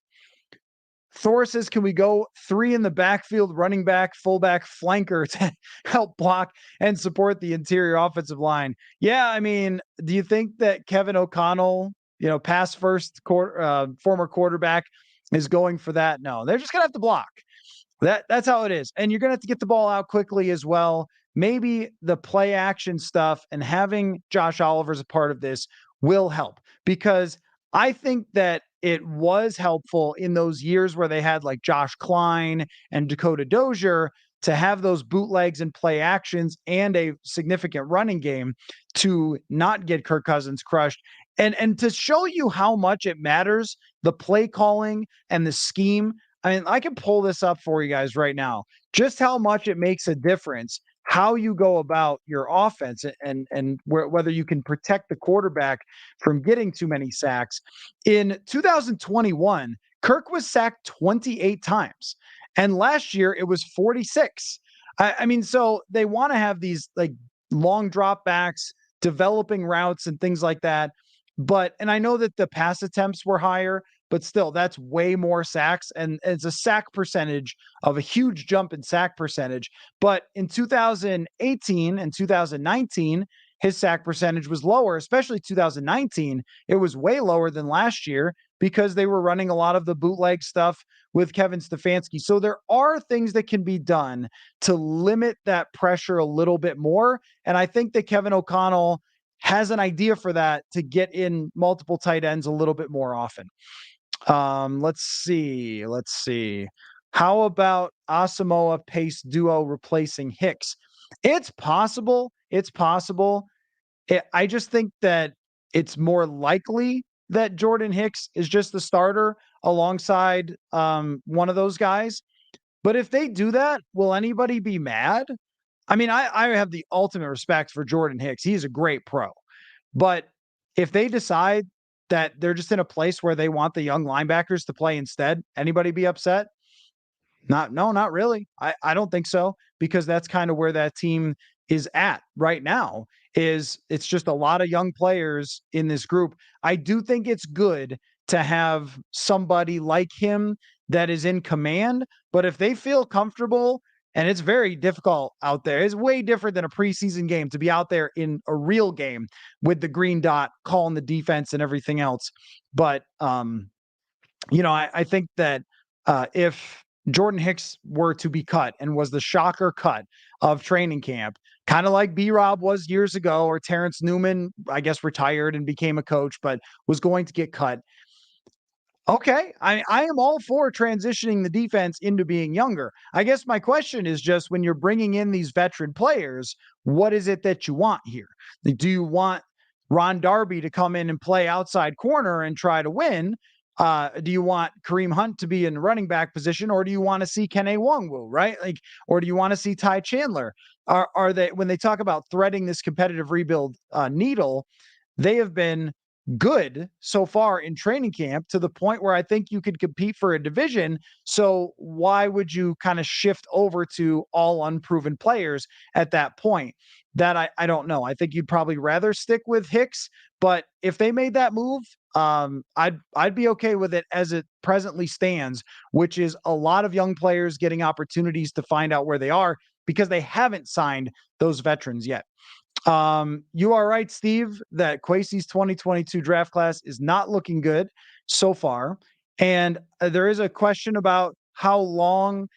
Thor says, can we go 3 in the backfield, running back, fullback, flanker to help block and support the interior offensive line? Yeah, I mean, do you think that Kevin O'Connell, pass first former quarterback, is going for that? No, they're just going to have to block. That's how it is. And you're going to have to get the ball out quickly as well. Maybe the play action stuff and having Josh Oliver as a part of this will help, because I think that it was helpful in those years where they had like Josh Klein and Dakota Dozier to have those bootlegs and play actions and a significant running game to not get Kirk Cousins crushed. And to show you how much it matters, the play calling and the scheme. I mean, I can pull this up for you guys right now, just how much it makes a difference how you go about your offense and whether you can protect the quarterback from getting too many sacks. In 2021, Kirk was sacked 28 times. And last year it was 46. I mean, so they want to have these like long drop backs, developing routes and things like that. And I know that the pass attempts were higher, but still, that's way more sacks. And it's a sack percentage of a huge jump in sack percentage. But in 2018 and 2019, his sack percentage was lower, especially 2019. It was way lower than last year because they were running a lot of the bootleg stuff with Kevin Stefanski. So there are things that can be done to limit that pressure a little bit more. And I think that Kevin O'Connell has an idea for that to get in multiple tight ends a little bit more often. Let's see. Let's see. How about Asamoah Pace duo replacing Hicks? It's possible. It's possible. I just think that it's more likely that Jordan Hicks is just the starter alongside one of those guys. But if they do that, will anybody be mad? I mean, I have the ultimate respect for Jordan Hicks. He's a great pro. But if they decide that they're just in a place where they want the young linebackers to play instead, anybody be upset? Not really. I don't think so, because that's kind of where that team is at right now. Is it's just a lot of young players in this group. I do think it's good to have somebody like him that is in command, but if they feel comfortable, and it's very difficult out there. It's way different than a preseason game to be out there in a real game with the green dot, calling the defense and everything else. But I think that if Jordan Hicks were to be cut and was the shocker cut of training camp, kind of like B-Rob was years ago, or Terrence Newman, I guess, retired and became a coach, but was going to get cut. Okay, I am all for transitioning the defense into being younger. I guess my question is just, when you're bringing in these veteran players, what is it that you want here? Do you want Ron Darby to come in and play outside corner and try to win? Do you want Kareem Hunt to be in the running back position, or do you want to see Kene Nwangwu, right? Like, or do you want to see Ty Chandler? Are they, when they talk about threading this competitive rebuild needle, they have been good so far in training camp, to the point where I think you could compete for a division. So why would you kind of shift over to all unproven players at that point? That I don't know. I think you'd probably rather stick with Hicks, but if they made that move, I'd be okay with it as it presently stands, which is a lot of young players getting opportunities to find out where they are because they haven't signed those veterans yet. You are right, Steve, that Kwesi's 2022 draft class is not looking good so far. And there is a question about how long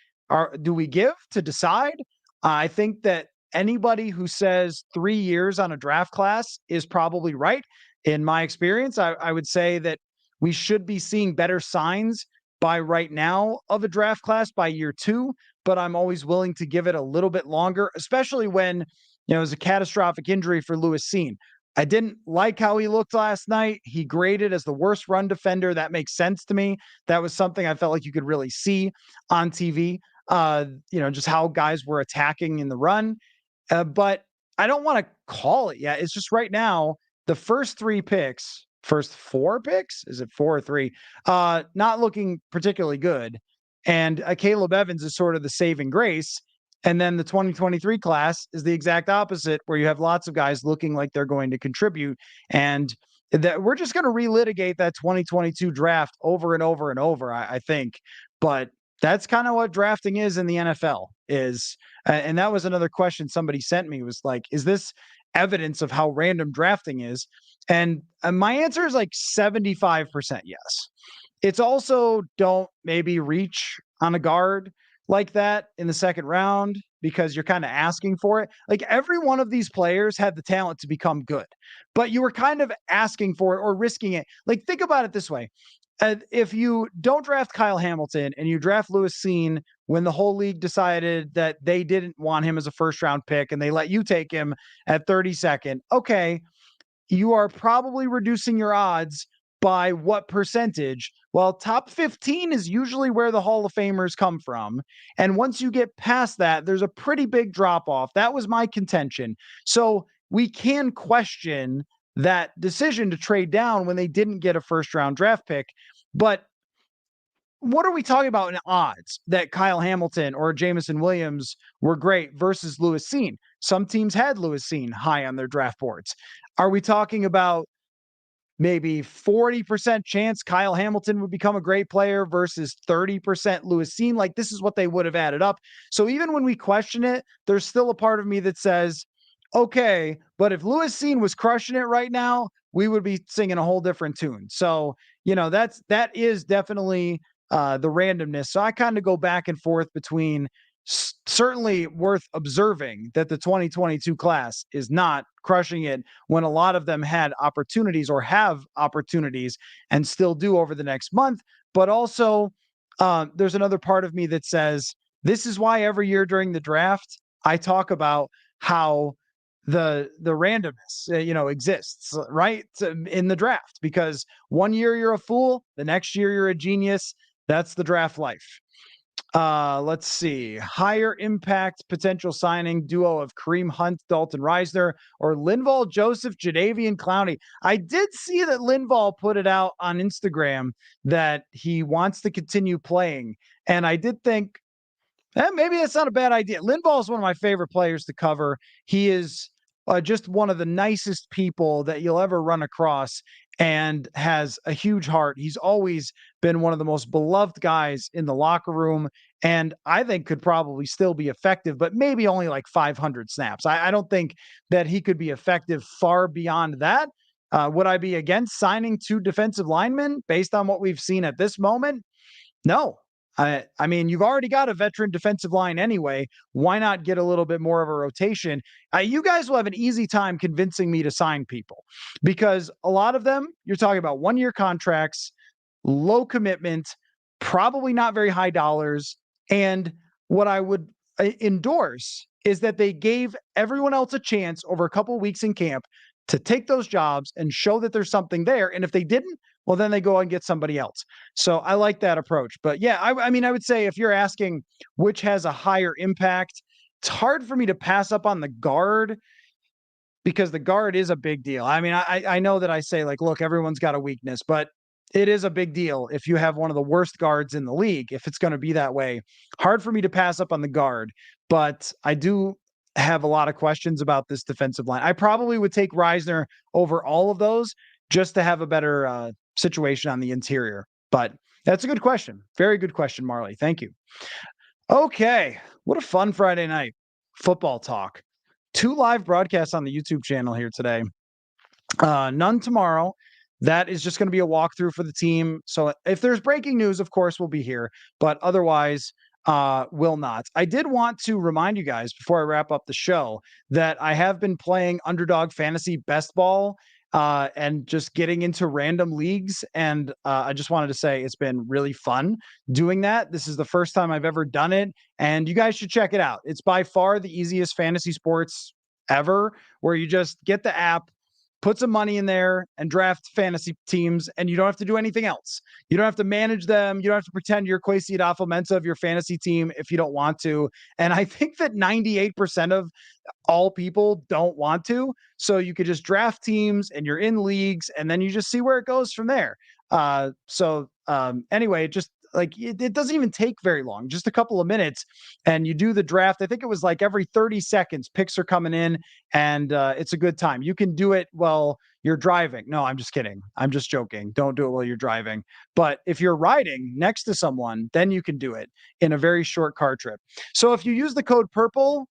do we give to decide? I think that anybody who says 3 years on a draft class is probably right. In my experience, I would say that we should be seeing better signs by right now of a draft class by year 2, but I'm always willing to give it a little bit longer, especially when it was a catastrophic injury for Lewis Cine. I didn't like how he looked last night. He graded as the worst run defender. That makes sense to me. That was something I felt like you could really see on TV, just how guys were attacking in the run. But I don't want to call it yet. It's just right now, the first 4 picks, is it 4 or 3? Not looking particularly good. And Caleb Evans is sort of the saving grace. And then the 2023 class is the exact opposite, where you have lots of guys looking like they're going to contribute. And that we're just going to relitigate that 2022 draft over and over and over, I think. But that's kind of what drafting is in the NFL is. And that was another question somebody sent me, was like, is this evidence of how random drafting is? And my answer is like 75% yes. It's also, don't maybe reach on a guard like that in the second round, because you're kind of asking for it. Like, every one of these players had the talent to become good, but you were kind of asking for it or risking it. Like, think about it this way. If you don't draft Kyle Hamilton and you draft Lewis Cine when the whole league decided that they didn't want him as a first round pick and they let you take him at 32nd, okay, you are probably reducing your odds by what percentage? Well, top 15 is usually where the Hall of Famers come from. And once you get past that, there's a pretty big drop off. That was my contention. So we can question that decision to trade down when they didn't get a first round draft pick. But what are we talking about in odds that Kyle Hamilton or Jameson Williams were great versus Lewis Cine? Some teams had Lewis Cine high on their draft boards. Are we talking about maybe 40% chance Kyle Hamilton would become a great player versus 30% Lewis Cine? Like, this is what they would have added up. So even when we question it, there's still a part of me that says, okay, but if Lewis Cine was crushing it right now, we would be singing a whole different tune. So, that is definitely the randomness. So I kind of go back and forth between certainly worth observing that the 2022 class is not crushing it when a lot of them had opportunities or have opportunities and still do over the next month. But also, there's another part of me that says this is why every year during the draft, I talk about how the randomness exists right in the draft, because one year you're a fool, the next year you're a genius. That's the draft life. Let's see. Higher impact potential signing duo of Kareem Hunt, Dalton Reisner, or Linval Joseph, Jadeveon Clowney. I did see that Linval put it out on Instagram that he wants to continue playing, and I did think, maybe that's not a bad idea. Linval is one of my favorite players to cover. He is just one of the nicest people that you'll ever run across and has a huge heart. He's always been one of the most beloved guys in the locker room, and I think could probably still be effective, but maybe only like 500 snaps. I don't think that he could be effective far beyond that. Would I be against signing 2 defensive linemen based on what we've seen at this moment? No. I mean, you've already got a veteran defensive line anyway. Why not get a little bit more of a rotation? You guys will have an easy time convincing me to sign people, because a lot of them, you're talking about 1-year contracts, low commitment, probably not very high dollars. And what I would endorse is that they gave everyone else a chance over a couple of weeks in camp to take those jobs and show that there's something there. And if they didn't, well, then they go and get somebody else. So I like that approach. But yeah, I mean, I would say if you're asking which has a higher impact, it's hard for me to pass up on the guard, because the guard is a big deal. I mean, I know that I say, like, look, everyone's got a weakness, but it is a big deal if you have one of the worst guards in the league, if it's going to be that way. Hard for me to pass up on the guard, but I do have a lot of questions about this defensive line. I probably would take Reisner over all of those just to have a better situation on the interior. But that's a good question. Very good question, Marley. Thank you. Okay. What a fun Friday night. Football talk. 2 live broadcasts on the YouTube channel here today. None tomorrow. That is just going to be a walkthrough for the team. So if there's breaking news, of course, we'll be here, but otherwise, will not. I did want to remind you guys before I wrap up the show that I have been playing Underdog Fantasy Best Ball, and just getting into random leagues. And I just wanted to say it's been really fun doing that. This is the first time I've ever done it, and you guys should check it out. It's by far the easiest fantasy sports ever, where you just get the app, put some money in there, and draft fantasy teams, and you don't have to do anything else. You don't have to manage them. You don't have to pretend you're Kwesi adofo-mensah of your fantasy team if you don't want to. And I think that 98% of all people don't want to. So you could just draft teams and you're in leagues, and then you just see where it goes from there. Anyway, just like it doesn't even take very long, just a couple of minutes, and you do the draft. I think it was like every 30 seconds, picks are coming in, and it's a good time. You can do it while you're driving. No, I'm just kidding. I'm just joking. Don't do it while you're driving. But if you're riding next to someone, then you can do it in a very short car trip. So if you use the code PURPLE,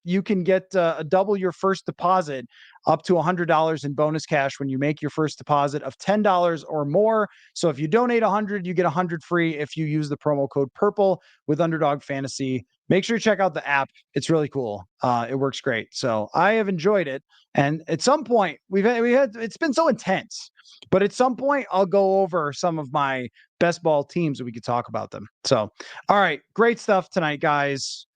you can get a double your first deposit, up to $100 in bonus cash when you make your first deposit of $10 or more. So if you donate 100, you get 100 free if you use the promo code PURPLE with Underdog Fantasy. Make sure you check out the app. It's really cool. It works great. So I have enjoyed it. And at some point we had it's been so intense, but at some point I'll go over some of my best ball teams and we could talk about them. So, all right, great stuff tonight, guys.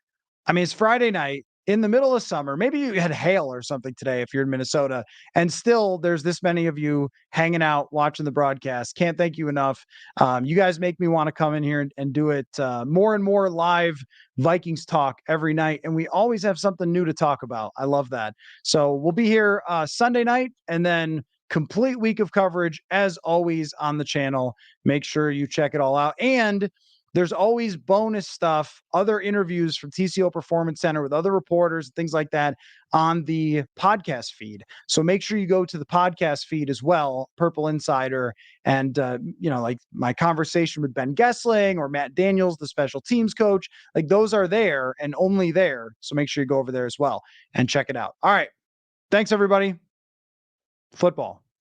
I mean, it's Friday night in the middle of summer. Maybe you had hail or something today if you're in Minnesota, and still there's this many of you hanging out watching the broadcast. Can't thank you enough. You guys make me want to come in here and do it more and more live Vikings talk every night, and we always have something new to talk about. I love that. So we'll be here Sunday night, and then complete week of coverage as always on the channel. Make sure you check it all out. And there's always bonus stuff, other interviews from TCO Performance Center with other reporters, things like that on the podcast feed. So make sure you go to the podcast feed as well, Purple Insider, and like my conversation with Ben Gessling or Matt Daniels, the special teams coach, like those are there and only there. So make sure you go over there as well and check it out. All right. Thanks, everybody. Football.